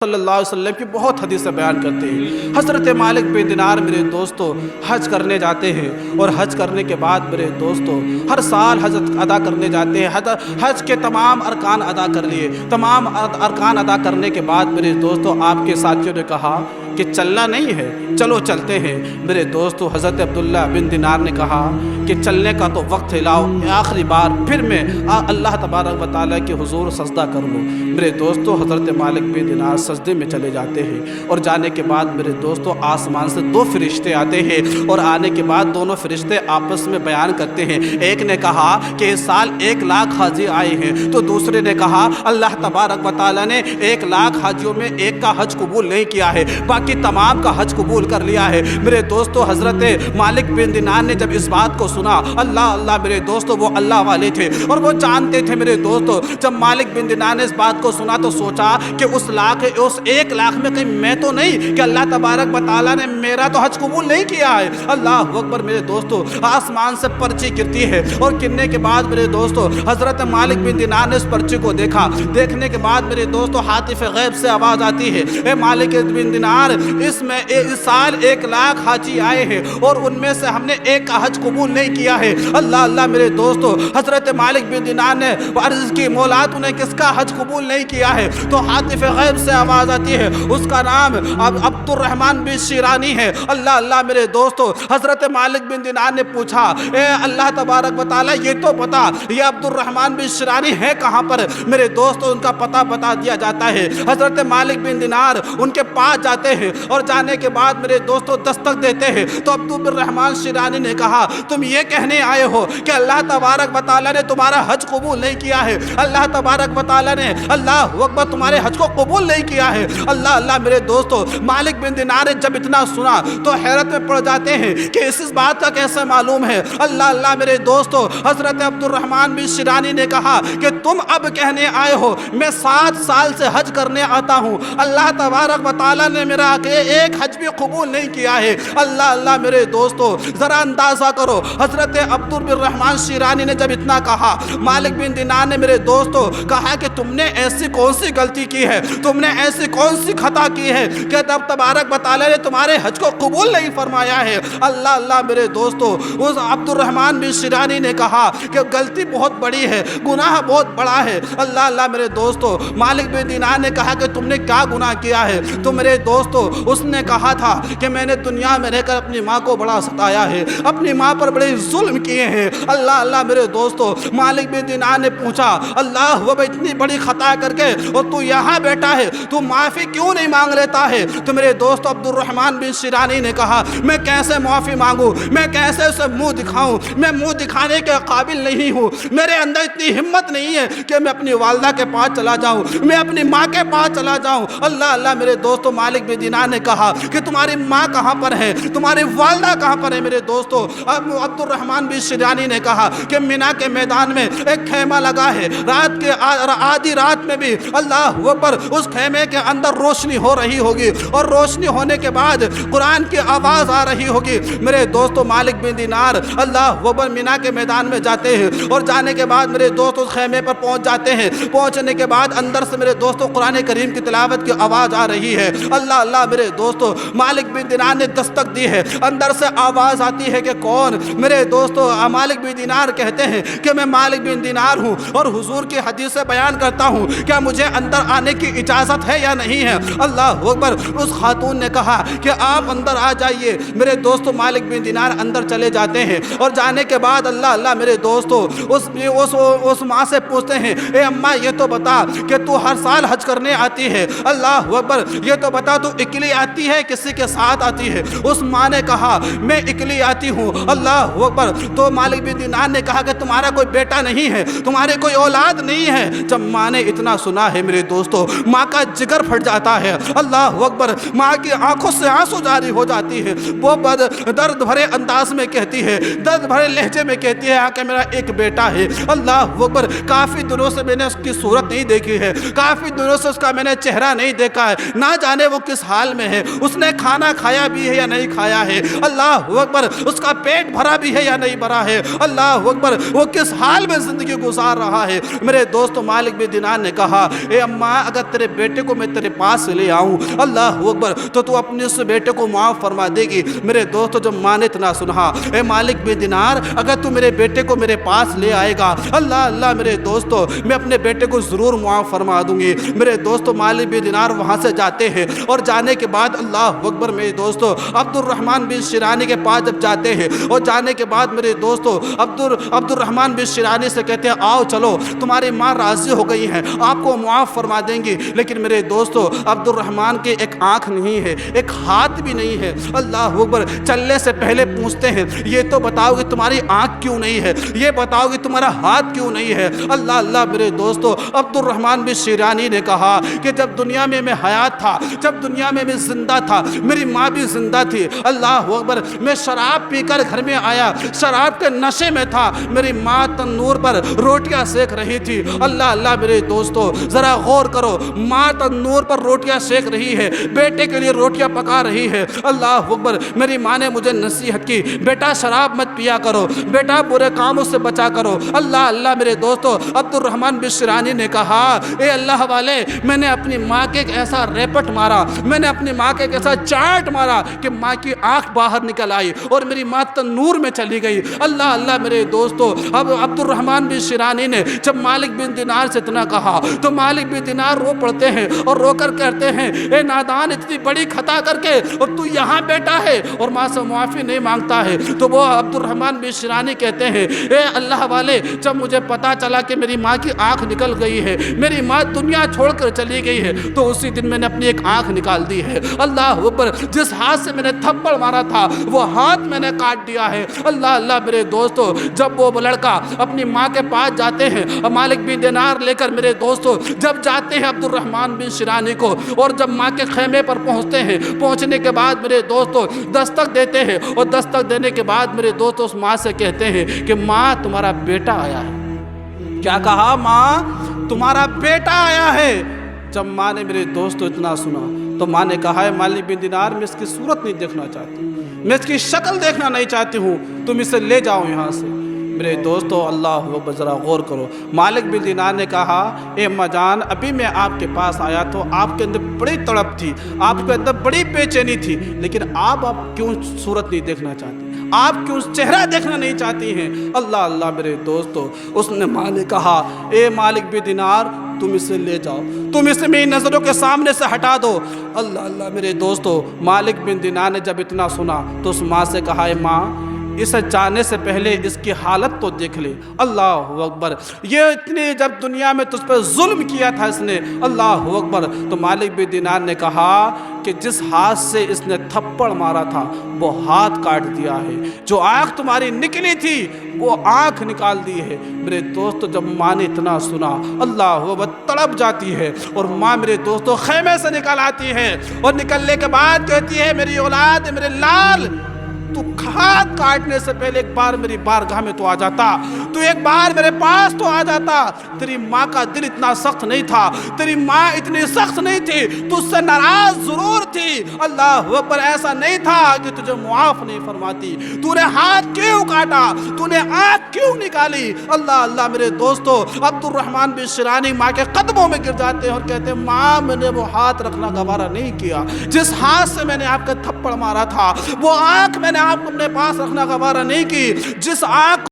صلی اللہ علیہ وسلم کی بہت حدیثیں بیان کرتے ہیں۔ حضرت مالک بن دینار میرے دوستو حج کرنے جاتے ہیں، اور حج کرنے کے بعد میرے دوستو ہر سال حج ادا کرنے جاتے ہیں۔ حج کے تمام ارکان ادا کر لیے، تمام ارکان ادا کرنے کے بعد میرے دوستو آپ کے ساتھیوں نے کہا کہ چلنا نہیں ہے، چلو چلتے ہیں۔ میرے دوستو حضرت عبداللہ بن دینار نے کہا کہ چلنے کا تو وقت لاؤ، آخری بار پھر میں اللہ تبارک و تعالیٰ کے حضور سجدہ کر لوں۔ میرے دوستو حضرت مالک بن دینار سجدے میں چلے جاتے ہیں، اور جانے کے بعد میرے دوستو آسمان سے دو فرشتے آتے ہیں، اور آنے کے بعد دونوں فرشتے آپس میں بیان کرتے ہیں۔ ایک نے کہا کہ اس سال 1,00,000 حاجی آئے ہیں، تو دوسرے نے کہا اللہ تبارک و تعالیٰ نے 1,00,000 حاجیوں میں ایک کا حج قبول نہیں کیا ہے، باقی تمام کا حج قبول کر لیا ہے۔ میرے دوستو حضرت مالک بن دینار نے جب اس بات کو سنا، اللہ میرے دوستو وہ اللہ والے تھے اور وہ جانتے تھے۔ میرے دوستو جب مالک بن دینار نے اس بات کو سنا تو سوچا کہ اس 1,00,000 میں کہیں میں تو نہیں کہ اللہ تبارک و تعالیٰ نے میرا تو حج قبول نہیں کیا ہے۔ اللہ اکبر۔ میرے دوستو آسمان سے پرچی گرتی ہے، اور گرنے کے بعد میرے دوستو حضرت مالک بن دینار نے اس پرچی کو دیکھا۔ دیکھنے کے بعد میرے دوستو ہاتف غیب سے آواز آتی ہے، اے مالک بن دینار، اس سال 1,00,000 حاجی آئے ہیں، اور ان میں سے ہم نے ایک کا حج قبول نہیں کیا ہے۔ اللہ میرے دوستو حضرت مالک بن دینار نے عرض کی، مولا تو نے کس کا حج قبول نہیں کیا ہے؟ تو ہاتف غیب سے آواز آتی ہے، اس کا نام عبد الرحمن بن شیرانی ہے۔ اللہ میرے دوستو حضرت مالک بن دینار نے پوچھا، اے اللہ تبارک و تعالیٰ یہ تو بتا یہ عبد الرحمن بن شیرانی ہے کہاں پر؟ میرے دوستو ان کا پتہ بتا دیا جاتا ہے۔ حضرت مالک بن دینار ان کے پاس جاتے ہیں، اور جانے کے بعد میرے دوستو دستک دیتے ہیں، تو عبد الرحمن شیرانی نے کہا تم یہ کہنے آئے ہو کہ اللہ تبارک و تعالیٰ نے تمہارا حج قبول نہیں کیا ہے؟ اللہ تبارک و تعالیٰ نے اللہ اکبر تمہارے حج کو قبول نہیں کیا ہے۔ اللہ میرے دوستو مالک بن دینار نے جب اتنا سنا تو حیرت میں پڑ جاتے ہیں کہ اس بات کا کیسے معلوم ہے؟ اللہ میرے دوستو حضرت عبد الرحمن بن شیرانی نے کہا کہ تم اب کہنے آئے ہو میں 7 سال سے حج کرنے آتا ہوں، اللہ تبارک و تعالیٰ نے میرا ایک حج بھی قبول نہیں کیا ہے۔ اللہ میرے دوستو ذرا اندازہ کرو، حضرت عبد الرحمن شیرانی نے جب اتنا کہا، مالک بن دینار نے میرے دوستو کہا کہ تم نے ایسی کون سی غلطی کی ہے، تم نے ایسی کون سی خطا کی ہے کہ رب تبارک و تعالیٰ نے تمہارے حج کو قبول نہیں فرمایا ہے؟ اللہ میرے دوستو اس عبد الرحمن بن شیرانی نے کہا کہ غلطی بہت بڑی ہے، گناہ بہت بڑا ہے۔ اللہ میرے دوستو مالک بن دینار نے کہا کہ تم نے کیا گناہ کیا ہے؟ تو میرے دوستو اس نے کہا تھا کہ میں نے دنیا میں رہ کر اپنی ماں کو بڑا ستایا ہے، اپنی ماں پر بڑے ظلم کیے ہیں۔ اللہ میرے دوستو مالک بن دینار نے پوچھا، اللہ وہ اتنی بڑی خطا کر کے اور تو یہاں بیٹھا ہے، تو معافی کیوں نہیں مانگ لیتا ہے؟ تو میرے دوست عبد الرحمن بن شیرانی نے کہا میں کیسے معافی مانگوں، میں کیسے اسے منہ دکھاؤں، میں منہ دکھانے کے قابل نہیں ہوں، میرے اندر اتنی ہمت نہیں ہے کہ میں اپنی والدہ کے پاس چلا جاؤں، میں اپنی ماں کے پاس چلا جاؤں۔ اللہ میرے دوستو مالک بن دینار نے کہا کہ تمہاری ماں کہاں پر ہے، تمہاری والدہ کہاں پر ہے؟ میرے دوستو عبد الرحمن بن شیرانی نے کہا کہ مینا کے میدان میں ایک خیمہ لگا ہے، رات کے آدھی رات میں بھی اللہ اکبر اس خیمے کے اندر روشنی ہو رہی ہوگی، اور روشنی ہونے کے بعد قرآن کی آواز آ رہی ہوگی۔ میرے دوستو مالک بن دینار اللہ اکبر مینا کے میدان میں جاتے ہیں، اور جانے کے بعد میرے دوست اس خیمے پر پہنچ جاتے ہیں۔ پہنچنے کے بعد اندر سے میرے دوستو قرآن کریم کی تلاوت کی آواز آ رہی ہے۔ اللہ میرے دوستو مالک بن دینار نے دستک دی ہے، اندر سے آواز آتی ہے کہ کون؟ میرے دوستو مالک بن دینار کہتے ہیں کہ میں مالک بن دینار ہوں، اور حضور کی حدیث سے بیان کرتا ہوں، کیا مجھے اندر آنے کی اجازت ہے یا نہیں ہے؟ اللہ اکبر۔ اس خاتون نے کہا کہ آپ اندر آ جائیے۔ میرے دوستو مالک بن دینار اندر چلے جاتے ہیں، اور جانے کے بعد اللہ میرے دوستو اس ماں سے پوچھتے ہیں، اے اماں یہ تو بتا کہ تو ہر سال حج کرنے آتی ہے، اللہ اکبر یہ تو بتا تو اکیلی آتی ہے کسی کے ساتھ آتی ہے؟ اس ماں نے کہا میں اکیلی آتی ہوں۔ اللہ اکبر۔ تو مالک بن دینار نے کہا کہ تمہارا کوئی بیٹا نہیں ہے، تمہارے کوئی اولاد نہیں ہے؟ جب ماں نے اتنا سنا ہے میرے دوستو ماں کا جگر پھٹ جاتا ہے۔ اللہ اکبر۔ ماں کی آنکھوں سے آنسو جاری ہو جاتی ہے، وہ درد بھرے انداز میں کہتی ہے، درد بھرے لہجے میں کہتی ہے کہ میرا ایک بیٹا ہے۔ اللہ اکبر۔ کافی دنوں سے میں نے اس کی صورت نہیں دیکھی ہے، کافی دنوں سے اس کا میں نے چہرہ نہیں دیکھا ہے، نہ جانے وہ کس حال میں ہے، اس نے کھانا کھانا کھایا بھی ہے یا نہیں کھایا ہے, اللہ اکبر, اس کا پیٹ بھرا بھی ہے یا نہیں بھرا ہے, اللہ اکبر, وہ کس حال میں زندگی گزار رہا ہے. میرے دوستو مالک بن دینار نے کہا اے اماں اگر تیرے بیٹے کو میں تیرے پاس لے آؤں اللہ اکبر تو اپنے اس بیٹے کو معاف فرما دے گی. میرے دوستو جب ماں نے اتنا سنا, اے مالک بن دینار اگر تو میرے بیٹے کو میرے پاس لے آئے گا اللہ اللہ میرے دوستو میں اپنے بیٹے کو ضرور معاف فرما دوں گی. میرے دوستو مالک بن دینار وہاں سے جاتے ہیں اور جانے کے بعد اللہ اکبر میرے دوستو عبد الرحمن بن شیرانی کے پاس جب جاتے ہیں اور جانے کے بعد میرے دوستو عبد الرحمن بن شیرانی سے کہتے ہیں آؤ چلو تمہاری ماں راضی ہو گئی ہیں آپ کو معاف فرما دیں گی. لیکن میرے دوستو عبد الرحمن کے ایک آنکھ نہیں ہے, ایک ہاتھ بھی نہیں ہے. اللہ اکبر, چلنے سے پہلے پوچھتے ہیں یہ تو بتاؤ کہ تمہاری آنکھ کیوں نہیں ہے, یہ بتاؤ کہ تمہارا ہاتھ کیوں نہیں ہے. اللہ اللہ میرے دوستو عبد الرحمن بن شیرانی نے کہا کہ جب دنیا میں میں حیات تھا, جب دنیا میں میں زندہ تھا, میری ماں بھی زندہ تھی. اللہ اکبر, میں شراب پی کر گھر میں آیا, شراب کے نشے میں تھا, میری ماں تنور پر روٹیاں سیک رہی تھی. اللہ اللہ میرے دوستو ذرا غور کرو, ماں تنور پر روٹیاں سیک رہی ہے, بیٹے کے لیے روٹیاں پکا رہی ہے. اللہ اکبر, میری ماں نے مجھے نصیحت کی بیٹا شراب مت پیا کرو, بیٹا برے کاموں سے بچا کرو. اللہ اللہ میرے دوستو عبد الرحمن بن شیرانی نے کہا اے اللہ والے, میں نے اپنی ماں کے ایک ایسا ریپٹ مارا, میں نے اپنی ماں کے ایک ایسا چاٹ مارا کہ ماں کی آنکھ باہر نکل آئی اور میری ماں تنور میں چلی گئی. اللہ اللہ میرے دوستو اب عبد الرحمن بن شیرانی نے جب مالک بن دینار سے اتنا کہا تو مالک بن دینار رو پڑتے ہیں اور رو کر کہتے ہیں اے نادان, اتنی بڑی خطا کر کے اور تو یہاں بیٹھا ہے اور ماں سے معافی نہیں مانگتا ہے. تو وہ عبد الرحمن بن شیرانی کہتے ہیں اے اللہ والے, جب مجھے پتا چلا کہ میری ماں کی آنکھ نکل گئی ہے, میری ماں دنیا چھوڑ کر چلی گئی ہے, تو اسی دن میں نے اپنی ایک آنکھ نکال دی ہے. اللہ اوپر, جس ہاتھ سے میں نے تھپڑ مارا تھا وہ ہاتھ میں نے کاٹ دیا ہے. اللہ اللہ میرے دوستو جب وہ لڑکا اپنی ماں کے پاس جاتے ہیں اور مالک بن دینار لے کر میرے دوستو جب جاتے ہیں عبد الرحمن بن شیرانی کو, اور جب ماں کے خیمے پر پہنچتے ہیں, پہنچنے کے بعد میرے دوستو دستک دیتے ہیں اور دستک دینے کے بعد میرے دوستو اس ماں سے کہتے ہیں کہ ماں تمہارا بیٹا آیا ہے. کیا کہا؟ ماں تمہارا بیٹا آیا ہے. جب ماں نے میرے دوستو اتنا سنا تو ماں نے کہا ہے مالک بن دینار میں اس کی صورت نہیں دیکھنا چاہتی, میں اس کی شکل دیکھنا نہیں چاہتی ہوں, تم اسے لے جاؤ یہاں سے. میرے دوستو اللہ اکبر, ذرا غور کرو. مالک بن دینار نے کہا اے اماں جان, ابھی میں آپ کے پاس آیا تو آپ کے اندر بڑی تڑپ تھی, آپ کے اندر بڑی بے چینی تھی, لیکن آپ کیوں صورت نہیں دیکھنا چاہتی, آپ کیوں چہرہ دیکھنا نہیں چاہتی ہیں؟ اللہ اللہ میرے دوستو اس نے ماں نے کہا اے مالک بن دینار تم اسے لے جاؤ, تم اسے میری نظروں کے سامنے سے ہٹا دو. اللہ اللہ میرے دوستو مالک بن دینار نے جب اتنا سنا تو اس ماں سے کہا اے ماں, اسے جانے سے پہلے اس کی حالت تو دیکھ لے. اللہ اکبر, یہ اتنی جب دنیا میں تجھ پر ظلم کیا تھا اس نے, اللہ اکبر, تو مالک بن دینار نے کہا کہ جس ہاتھ سے اس نے تھپڑ مارا تھا وہ ہاتھ کاٹ دیا ہے, جو آنکھ تمہاری نکلی تھی وہ آنکھ نکال دی ہے. میرے دوستو جب ماں نے اتنا سنا اللہ وہ تڑپ جاتی ہے اور ماں میرے دوستو خیمے سے نکل آتی ہے اور نکلنے کے بعد کہتی ہے میری اولاد, میرے لال, تو ہاتھ کاٹنے سے پہلے ایک بار میری بارگاہ میں تو آ جاتا, تو ایک بار میرے پاس تو آ جاتا. تیری ماں کا دل اتنا سخت نہیں تھا, تیری ماں اتنی سخت نہیں تھی, تجھ سے ناراض ضرور تھی, اللہ اکبر, ایسا نہیں تھا کہ تجھے معاف نہیں فرماتی. تو نے ہاتھ کیوں کاٹا, تو نے آنکھ کیوں نکالی؟ اللہ اللہ میرے دوستو عبد الرحمن بن شیرانی ماں کے قدموں میں گر جاتے ہیں اور کہتے ہیں ماں میں نے وہ ہاتھ رکھنا گوارا نہیں کیا, جس ہاتھ سے میں نے آپ کا تھپڑ مارا تھا وہ آنکھ میں نے آپ کو اپنے پاس رکھنا گوارا نہیں کی, جس آنکھ